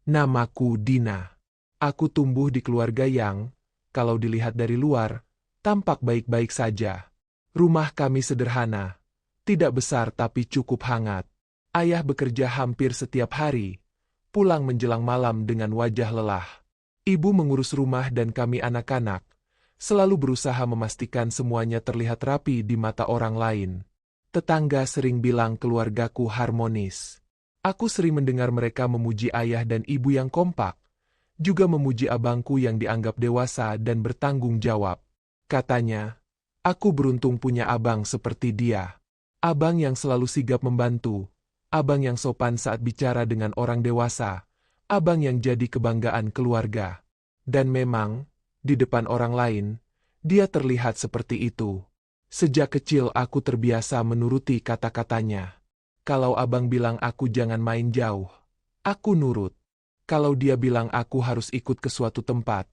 Namaku Dina. Aku tumbuh di keluarga yang, kalau dilihat dari luar, tampak baik-baik saja. Rumah kami sederhana, tidak besar tapi cukup hangat. Ayah bekerja hampir setiap hari, pulang menjelang malam dengan wajah lelah. Ibu mengurus rumah dan kami anak-anak, selalu berusaha memastikan semuanya terlihat rapi di mata orang lain. Tetangga sering bilang keluargaku harmonis. Aku sering mendengar mereka memuji ayah dan ibu yang kompak, juga memuji abangku yang dianggap dewasa dan bertanggung jawab. Katanya, aku beruntung punya abang seperti dia. Abang yang selalu sigap membantu, abang yang sopan saat bicara dengan orang dewasa, abang yang jadi kebanggaan keluarga. Dan memang, di depan orang lain, dia terlihat seperti itu. Sejak kecil aku terbiasa menuruti kata-katanya. Kalau abang bilang aku jangan main jauh, aku nurut. Kalau dia bilang aku harus ikut ke suatu tempat,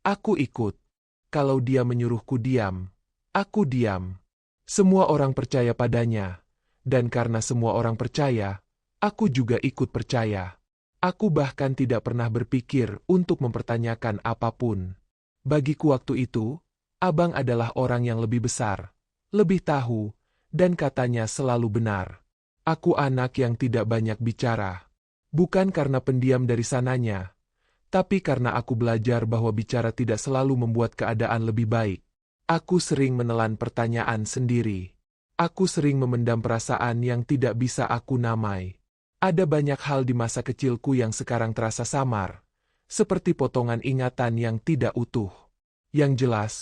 aku ikut. Kalau dia menyuruhku diam, aku diam. Semua orang percaya padanya, dan karena semua orang percaya, aku juga ikut percaya. Aku bahkan tidak pernah berpikir untuk mempertanyakan apapun. Bagiku waktu itu, abang adalah orang yang lebih besar, lebih tahu, dan katanya selalu benar. Aku anak yang tidak banyak bicara. Bukan karena pendiam dari sananya, tapi karena aku belajar bahwa bicara tidak selalu membuat keadaan lebih baik. Aku sering menelan pertanyaan sendiri. Aku sering memendam perasaan yang tidak bisa aku namai. Ada banyak hal di masa kecilku yang sekarang terasa samar, seperti potongan ingatan yang tidak utuh. Yang jelas,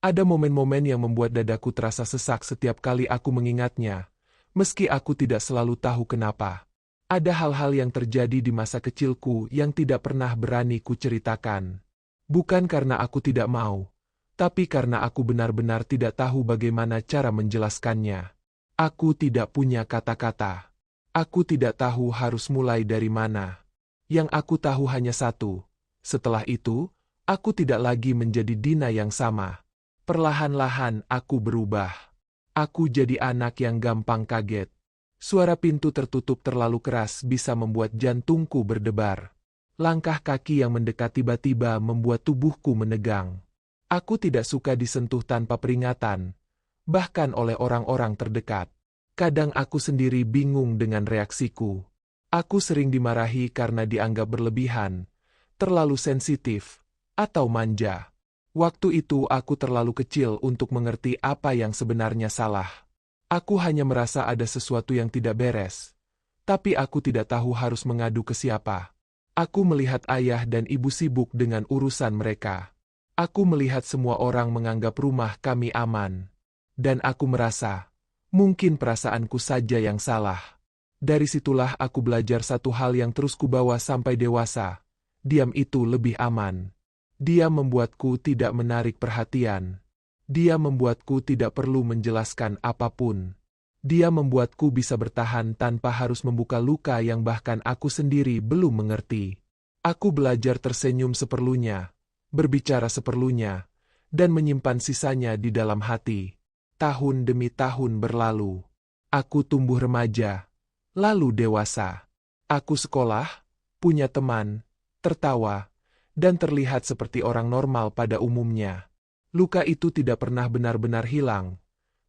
ada momen-momen yang membuat dadaku terasa sesak setiap kali aku mengingatnya. Meski aku tidak selalu tahu kenapa. Ada hal-hal yang terjadi di masa kecilku yang tidak pernah berani kuceritakan. Bukan karena aku tidak mau, tapi karena aku benar-benar tidak tahu bagaimana cara menjelaskannya. Aku tidak punya kata-kata. Aku tidak tahu harus mulai dari mana. Yang aku tahu hanya satu. Setelah itu, aku tidak lagi menjadi Dina yang sama. Perlahan-lahan aku berubah. Aku jadi anak yang gampang kaget. Suara pintu tertutup terlalu keras bisa membuat jantungku berdebar. Langkah kaki yang mendekat tiba-tiba membuat tubuhku menegang. Aku tidak suka disentuh tanpa peringatan, bahkan oleh orang-orang terdekat. Kadang aku sendiri bingung dengan reaksiku. Aku sering dimarahi karena dianggap berlebihan, terlalu sensitif, atau manja. Waktu itu aku terlalu kecil untuk mengerti apa yang sebenarnya salah. Aku hanya merasa ada sesuatu yang tidak beres. Tapi aku tidak tahu harus mengadu ke siapa. Aku melihat ayah dan ibu sibuk dengan urusan mereka. Aku melihat semua orang menganggap rumah kami aman. Dan aku merasa, mungkin perasaanku saja yang salah. Dari situlah aku belajar satu hal yang terus kubawa sampai dewasa. Diam itu lebih aman. Dia membuatku tidak menarik perhatian. Dia membuatku tidak perlu menjelaskan apapun. Dia membuatku bisa bertahan tanpa harus membuka luka yang bahkan aku sendiri belum mengerti. Aku belajar tersenyum seperlunya, berbicara seperlunya, dan menyimpan sisanya di dalam hati. Tahun demi tahun berlalu. Aku tumbuh remaja, lalu dewasa. Aku sekolah, punya teman, tertawa, dan terlihat seperti orang normal pada umumnya. Luka itu tidak pernah benar-benar hilang,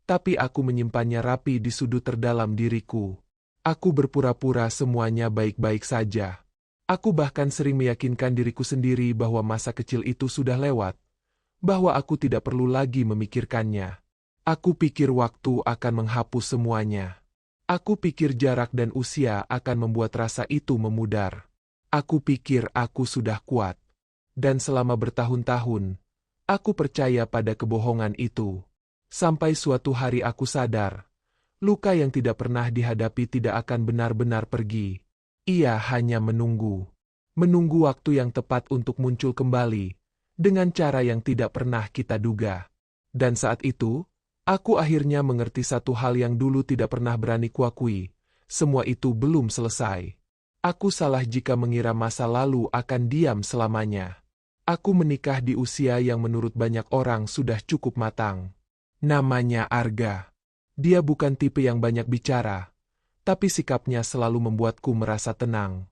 tapi aku menyimpannya rapi di sudut terdalam diriku. Aku berpura-pura semuanya baik-baik saja. Aku bahkan sering meyakinkan diriku sendiri bahwa masa kecil itu sudah lewat, bahwa aku tidak perlu lagi memikirkannya. Aku pikir waktu akan menghapus semuanya. Aku pikir jarak dan usia akan membuat rasa itu memudar. Aku pikir aku sudah kuat. Dan selama bertahun-tahun, aku percaya pada kebohongan itu. Sampai suatu hari aku sadar, luka yang tidak pernah dihadapi tidak akan benar-benar pergi. Ia hanya menunggu. Menunggu waktu yang tepat untuk muncul kembali, dengan cara yang tidak pernah kita duga. Dan saat itu, aku akhirnya mengerti satu hal yang dulu tidak pernah berani kuakui. Semua itu belum selesai. Aku salah jika mengira masa lalu akan diam selamanya. Aku menikah di usia yang menurut banyak orang sudah cukup matang. Namanya Arga. Dia bukan tipe yang banyak bicara, tapi sikapnya selalu membuatku merasa tenang.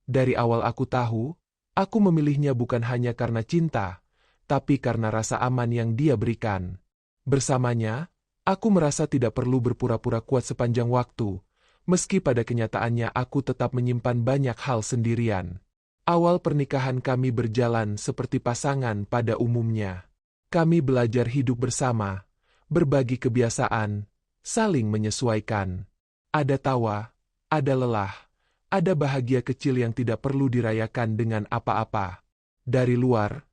Dari awal aku tahu, aku memilihnya bukan hanya karena cinta, tapi karena rasa aman yang dia berikan. Bersamanya, aku merasa tidak perlu berpura-pura kuat sepanjang waktu, meski pada kenyataannya aku tetap menyimpan banyak hal sendirian. Awal pernikahan kami berjalan seperti pasangan pada umumnya. Kami belajar hidup bersama, berbagi kebiasaan, saling menyesuaikan. Ada tawa, ada lelah, ada bahagia kecil yang tidak perlu dirayakan dengan apa-apa. Dari luar,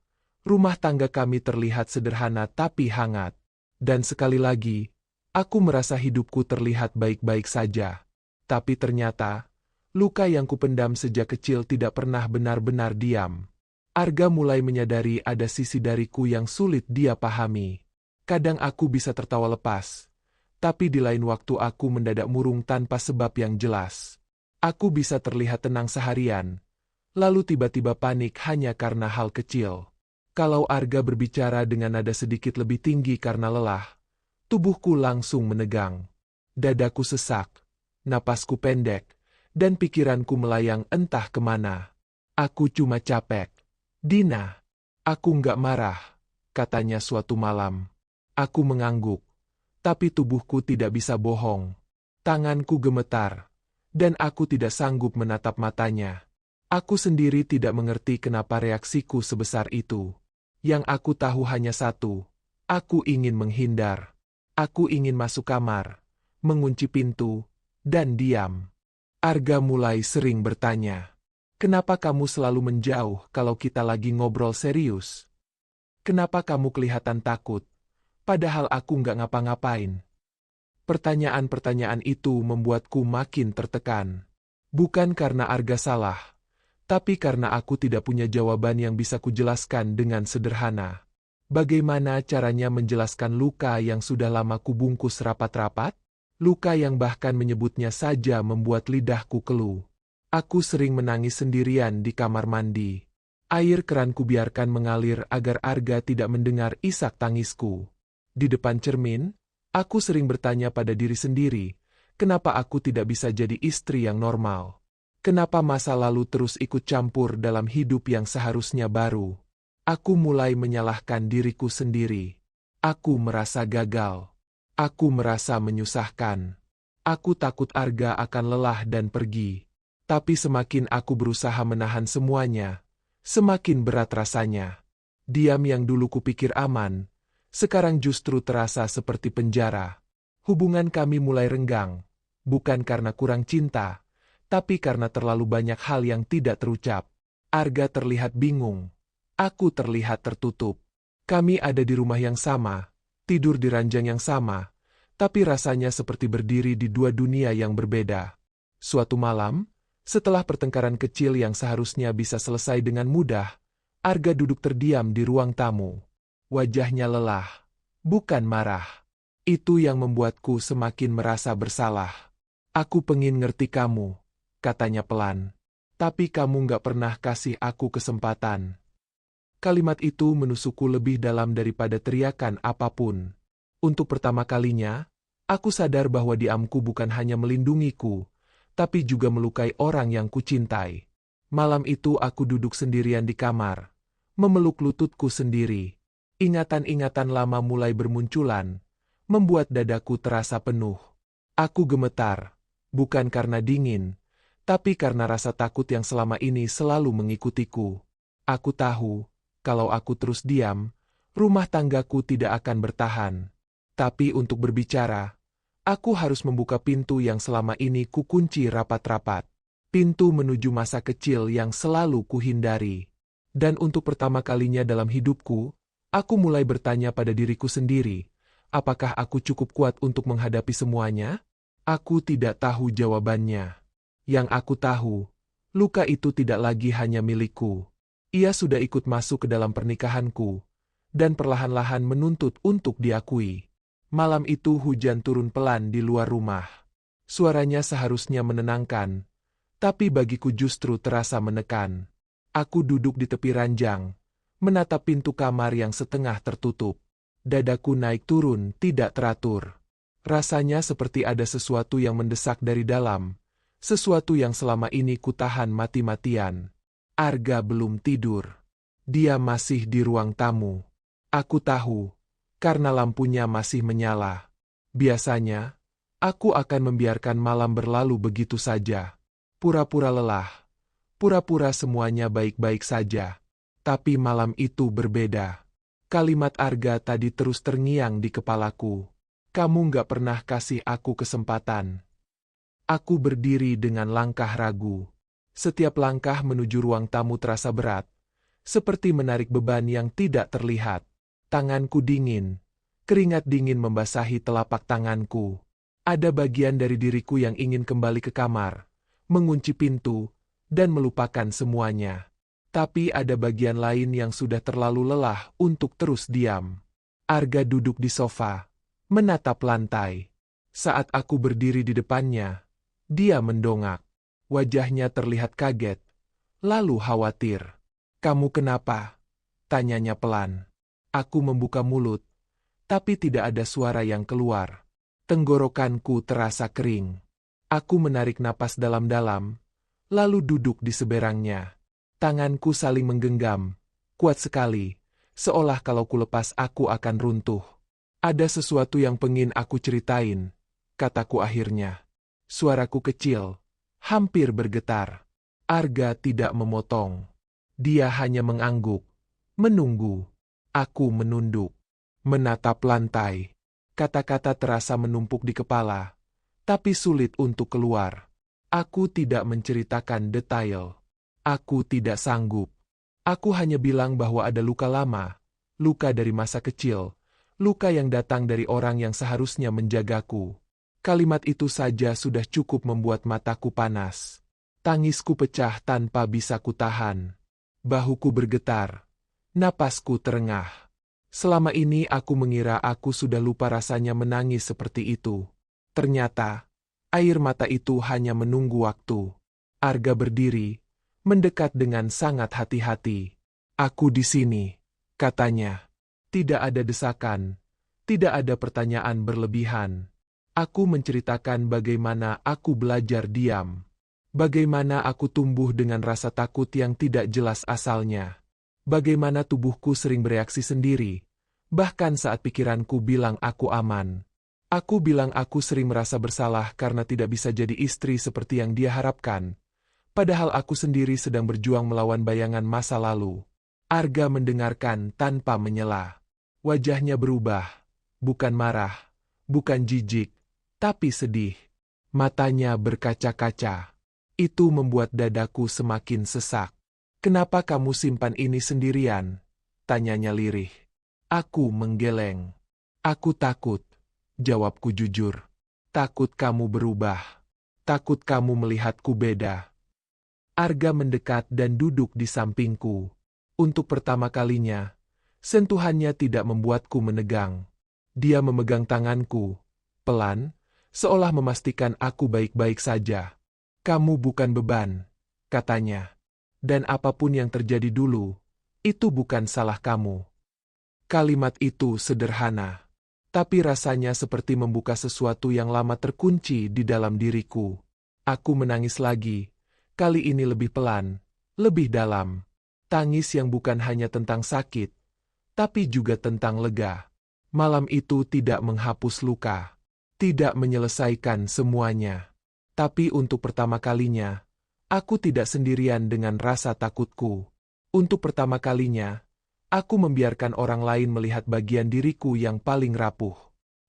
rumah tangga kami terlihat sederhana tapi hangat. Dan sekali lagi, aku merasa hidupku terlihat baik-baik saja. Tapi ternyata, luka yang kupendam sejak kecil tidak pernah benar-benar diam. Arga mulai menyadari ada sisi dariku yang sulit dia pahami. Kadang aku bisa tertawa lepas, tapi di lain waktu aku mendadak murung tanpa sebab yang jelas. Aku bisa terlihat tenang seharian, lalu tiba-tiba panik hanya karena hal kecil. Kalau Arga berbicara dengan nada sedikit lebih tinggi karena lelah, tubuhku langsung menegang. Dadaku sesak, napasku pendek, dan pikiranku melayang entah kemana. Aku cuma capek. Dina, aku nggak marah, katanya suatu malam. Aku mengangguk, tapi tubuhku tidak bisa bohong. Tanganku gemetar, dan aku tidak sanggup menatap matanya. Aku sendiri tidak mengerti kenapa reaksiku sebesar itu. Yang aku tahu hanya satu, aku ingin menghindar. Aku ingin masuk kamar, mengunci pintu, dan diam. Arga mulai sering bertanya, "Kenapa kamu selalu menjauh kalau kita lagi ngobrol serius? Kenapa kamu kelihatan takut, padahal aku nggak ngapa-ngapain?" Pertanyaan-pertanyaan itu membuatku makin tertekan. Bukan karena Arga salah, tapi karena aku tidak punya jawaban yang bisa kujelaskan dengan sederhana. Bagaimana caranya menjelaskan luka yang sudah lama kubungkus rapat-rapat? Luka yang bahkan menyebutnya saja membuat lidahku keluh. Aku sering menangis sendirian di kamar mandi. Air keran kubiarkan mengalir agar Arga tidak mendengar isak tangisku. Di depan cermin, aku sering bertanya pada diri sendiri, kenapa aku tidak bisa jadi istri yang normal? Kenapa masa lalu terus ikut campur dalam hidup yang seharusnya baru? Aku mulai menyalahkan diriku sendiri. Aku merasa gagal. Aku merasa menyusahkan. Aku takut Arga akan lelah dan pergi. Tapi semakin aku berusaha menahan semuanya, semakin berat rasanya. Diam yang dulu kupikir aman, sekarang justru terasa seperti penjara. Hubungan kami mulai renggang, bukan karena kurang cinta, tapi karena terlalu banyak hal yang tidak terucap. Arga terlihat bingung. Aku terlihat tertutup. Kami ada di rumah yang sama, tidur di ranjang yang sama, tapi rasanya seperti berdiri di dua dunia yang berbeda. Suatu malam, setelah pertengkaran kecil yang seharusnya bisa selesai dengan mudah, Arga duduk terdiam di ruang tamu. Wajahnya lelah, bukan marah. Itu yang membuatku semakin merasa bersalah. "Aku pengen ngerti kamu," katanya pelan. "Tapi kamu nggak pernah kasih aku kesempatan." Kalimat itu menusukku lebih dalam daripada teriakan apapun. Untuk pertama kalinya, aku sadar bahwa diamku bukan hanya melindungiku, tapi juga melukai orang yang kucintai. Malam itu aku duduk sendirian di kamar, memeluk lututku sendiri. Ingatan-ingatan lama mulai bermunculan, membuat dadaku terasa penuh. Aku gemetar, bukan karena dingin, tapi karena rasa takut yang selama ini selalu mengikutiku. Aku tahu, kalau aku terus diam, rumah tanggaku tidak akan bertahan. Tapi untuk berbicara, aku harus membuka pintu yang selama ini kukunci rapat-rapat. Pintu menuju masa kecil yang selalu kuhindari. Dan untuk pertama kalinya dalam hidupku, aku mulai bertanya pada diriku sendiri, apakah aku cukup kuat untuk menghadapi semuanya? Aku tidak tahu jawabannya. Yang aku tahu, luka itu tidak lagi hanya milikku. Ia sudah ikut masuk ke dalam pernikahanku, dan perlahan-lahan menuntut untuk diakui. Malam itu hujan turun pelan di luar rumah. Suaranya seharusnya menenangkan, tapi bagiku justru terasa menekan. Aku duduk di tepi ranjang, menatap pintu kamar yang setengah tertutup. Dadaku naik turun tidak teratur. Rasanya seperti ada sesuatu yang mendesak dari dalam, Sesuatu yang selama ini kutahan mati-matian. Arga belum tidur. Dia masih di ruang tamu. Aku tahu, karena lampunya masih menyala. Biasanya, aku akan membiarkan malam berlalu begitu saja. Pura-pura lelah. Pura-pura semuanya baik-baik saja. Tapi malam itu berbeda. Kalimat Arga tadi terus terngiang di kepalaku. Kamu gak pernah kasih aku kesempatan. Aku berdiri dengan langkah ragu. Setiap langkah menuju ruang tamu terasa berat. Seperti menarik beban yang tidak terlihat. Tanganku dingin. Keringat dingin membasahi telapak tanganku. Ada bagian dari diriku yang ingin kembali ke kamar, mengunci pintu, dan melupakan semuanya. Tapi ada bagian lain yang sudah terlalu lelah untuk terus diam. Arga duduk di sofa, menatap lantai. Saat aku berdiri di depannya, dia mendongak. Wajahnya terlihat kaget, lalu khawatir. "Kamu kenapa?" tanyanya pelan. Aku membuka mulut, tapi tidak ada suara yang keluar. Tenggorokanku terasa kering. Aku menarik napas dalam-dalam, lalu duduk di seberangnya. Tanganku saling menggenggam, kuat sekali, seolah kalau kulepas aku akan runtuh. "Ada sesuatu yang pengen aku ceritain," kataku akhirnya. Suaraku kecil, hampir bergetar. Arga tidak memotong. Dia hanya mengangguk, menunggu. Aku menunduk, menatap lantai. Kata-kata terasa menumpuk di kepala, tapi sulit untuk keluar. Aku tidak menceritakan detail. Aku tidak sanggup. Aku hanya bilang bahwa ada luka lama, luka dari masa kecil, luka yang datang dari orang yang seharusnya menjagaku. Kalimat itu saja sudah cukup membuat mataku panas. Tangisku pecah tanpa bisa kutahan. Bahuku bergetar. Napasku terengah. Selama ini aku mengira aku sudah lupa rasanya menangis seperti itu. Ternyata, air mata itu hanya menunggu waktu. Arga berdiri, mendekat dengan sangat hati-hati. "Aku di sini," katanya. Tidak ada desakan, tidak ada pertanyaan berlebihan. Aku menceritakan bagaimana aku belajar diam. Bagaimana aku tumbuh dengan rasa takut yang tidak jelas asalnya. Bagaimana tubuhku sering bereaksi sendiri, bahkan saat pikiranku bilang aku aman. Aku bilang aku sering merasa bersalah karena tidak bisa jadi istri seperti yang dia harapkan. Padahal aku sendiri sedang berjuang melawan bayangan masa lalu. Arga mendengarkan tanpa menyela. Wajahnya berubah, bukan marah, bukan jijik, tapi sedih. Matanya berkaca-kaca. Itu membuat dadaku semakin sesak. "Kenapa kamu simpan ini sendirian?" tanyanya lirih. Aku menggeleng. "Aku takut," jawabku jujur. "Takut kamu berubah. Takut kamu melihatku beda." Arga mendekat dan duduk di sampingku. Untuk pertama kalinya, sentuhannya tidak membuatku menegang. Dia memegang tanganku, pelan, seolah memastikan aku baik-baik saja. "Kamu bukan beban," katanya. "Dan apapun yang terjadi dulu, itu bukan salah kamu." Kalimat itu sederhana, tapi rasanya seperti membuka sesuatu yang lama terkunci di dalam diriku. Aku menangis lagi, kali ini lebih pelan, lebih dalam. Tangis yang bukan hanya tentang sakit, tapi juga tentang lega. Malam itu tidak menghapus luka, tidak menyelesaikan semuanya. Tapi untuk pertama kalinya, aku tidak sendirian dengan rasa takutku. Untuk pertama kalinya, aku membiarkan orang lain melihat bagian diriku yang paling rapuh.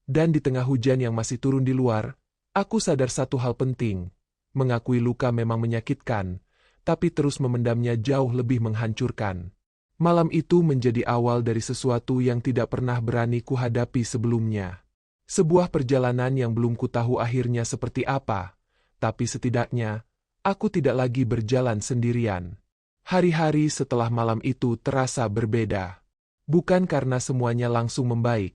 Dan di tengah hujan yang masih turun di luar, aku sadar satu hal penting. Mengakui luka memang menyakitkan, tapi terus memendamnya jauh lebih menghancurkan. Malam itu menjadi awal dari sesuatu yang tidak pernah berani kuhadapi sebelumnya. Sebuah perjalanan yang belum kutahu akhirnya seperti apa. Tapi setidaknya, aku tidak lagi berjalan sendirian. Hari-hari setelah malam itu terasa berbeda. Bukan karena semuanya langsung membaik,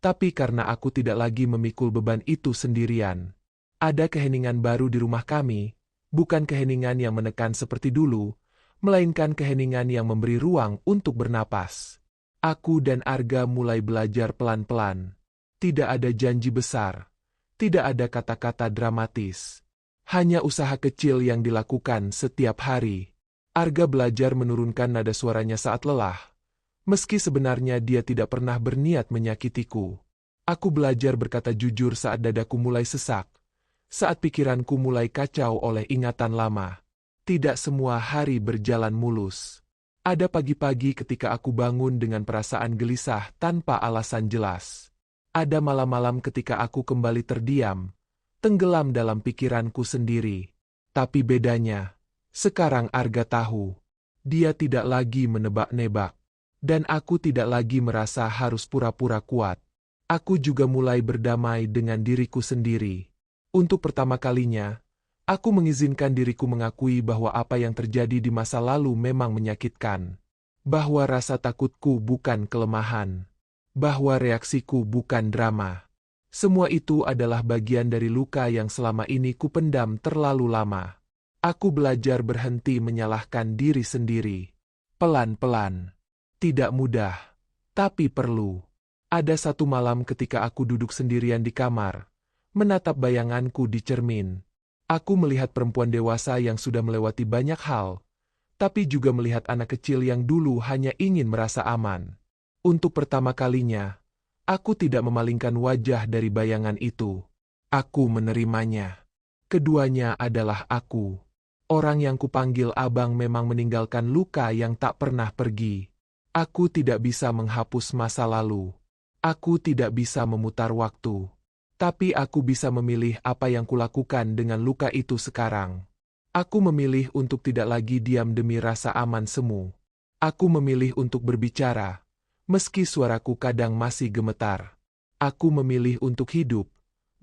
tapi karena aku tidak lagi memikul beban itu sendirian. Ada keheningan baru di rumah kami, bukan keheningan yang menekan seperti dulu, melainkan keheningan yang memberi ruang untuk bernapas. Aku dan Arga mulai belajar pelan-pelan. Tidak ada janji besar, tidak ada kata-kata dramatis. Hanya usaha kecil yang dilakukan setiap hari. Arga belajar menurunkan nada suaranya saat lelah. Meski sebenarnya dia tidak pernah berniat menyakitiku. Aku belajar berkata jujur saat dadaku mulai sesak. Saat pikiranku mulai kacau oleh ingatan lama. Tidak semua hari berjalan mulus. Ada pagi-pagi ketika aku bangun dengan perasaan gelisah tanpa alasan jelas. Ada malam-malam ketika aku kembali terdiam, tenggelam dalam pikiranku sendiri. Tapi bedanya, sekarang Arga tahu, dia tidak lagi menebak-nebak. Dan aku tidak lagi merasa harus pura-pura kuat. Aku juga mulai berdamai dengan diriku sendiri. Untuk pertama kalinya, aku mengizinkan diriku mengakui bahwa apa yang terjadi di masa lalu memang menyakitkan. Bahwa rasa takutku bukan kelemahan. Bahwa reaksiku bukan drama. Semua itu adalah bagian dari luka yang selama ini kupendam terlalu lama. Aku belajar berhenti menyalahkan diri sendiri. Pelan-pelan. Tidak mudah, tapi perlu. Ada satu malam ketika aku duduk sendirian di kamar, menatap bayanganku di cermin. Aku melihat perempuan dewasa yang sudah melewati banyak hal, tapi juga melihat anak kecil yang dulu hanya ingin merasa aman. Untuk pertama kalinya, aku tidak memalingkan wajah dari bayangan itu. Aku menerimanya. Keduanya adalah aku. Orang yang kupanggil abang memang meninggalkan luka yang tak pernah pergi. Aku tidak bisa menghapus masa lalu. Aku tidak bisa memutar waktu. Tapi aku bisa memilih apa yang kulakukan dengan luka itu sekarang. Aku memilih untuk tidak lagi diam demi rasa aman semu. Aku memilih untuk berbicara, meski suaraku kadang masih gemetar. Aku memilih untuk hidup,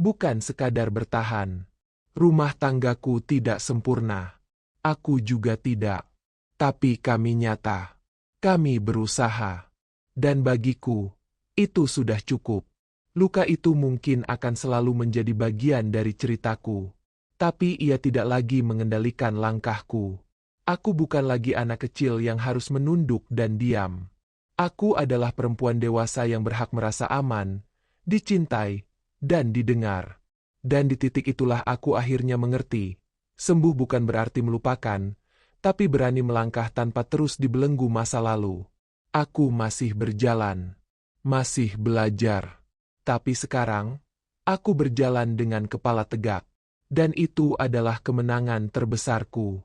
bukan sekadar bertahan. Rumah tanggaku tidak sempurna. Aku juga tidak. Tapi kami nyata. Kami berusaha. Dan bagiku, itu sudah cukup. Luka itu mungkin akan selalu menjadi bagian dari ceritaku. Tapi ia tidak lagi mengendalikan langkahku. Aku bukan lagi anak kecil yang harus menunduk dan diam. Aku adalah perempuan dewasa yang berhak merasa aman, dicintai, dan didengar. Dan di titik itulah aku akhirnya mengerti. Sembuh bukan berarti melupakan, tapi berani melangkah tanpa terus dibelenggu masa lalu. Aku masih berjalan. Masih belajar. Tapi sekarang, aku berjalan dengan kepala tegak. Dan itu adalah kemenangan terbesarku.